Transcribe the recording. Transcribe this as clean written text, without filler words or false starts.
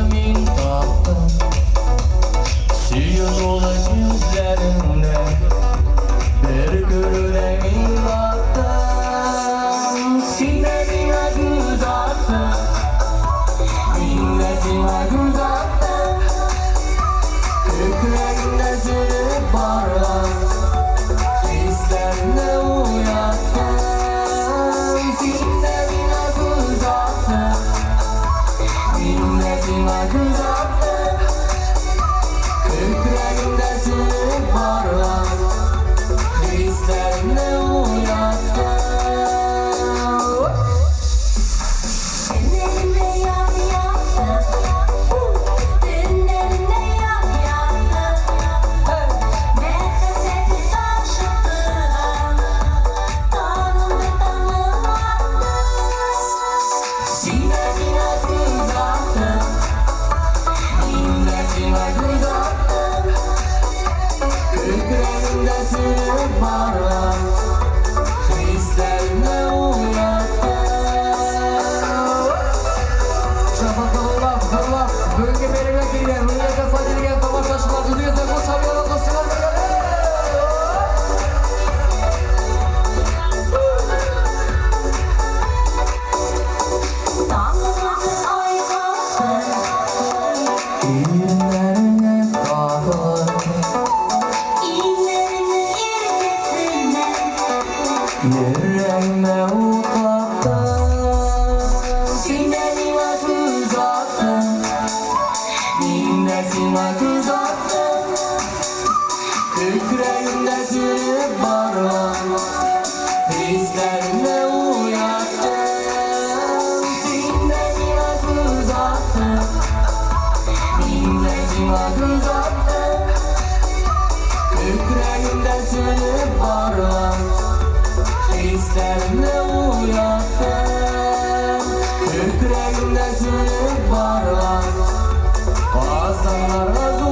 min tahtım, suyu dolu gözlerinde bir görülemin baktım. Sinirine göz attım, minnetine göz attım, kükreyinde sürüp barlar, hislerine uyattım. Sinirine göz attım, minnetine göz attım, kükreyinde sürüp barlar, hislerine uyattım. Ellerinde yap yaptım, dünlerinde yap yaptım. Nefesini taşıttım, tanrımda tanrım attım. Sinirine göz attım, minnetine göz attım, kükreyinde sürüp barlar, hislerine uyattım. Şafaklarlar, kızlar, bölge belirle girgen, rüyada sadeligen, tamaşaşılar, düzgün sen koşamıyorlar, dostlar. Damlaları ay baktım, İğnelerine kahır, iğnelerinin irkesinden. yüreğime uzattım. Sinirine göz attım, minnetine göz attım, kükreyinde sürüp barlar, hislerine uyattım. Sinirine göz attım, minnetine göz attım, kükreyinde sürüp barlar, hislerine uyattım. Kükreyinde sürüp barlar, aslanlara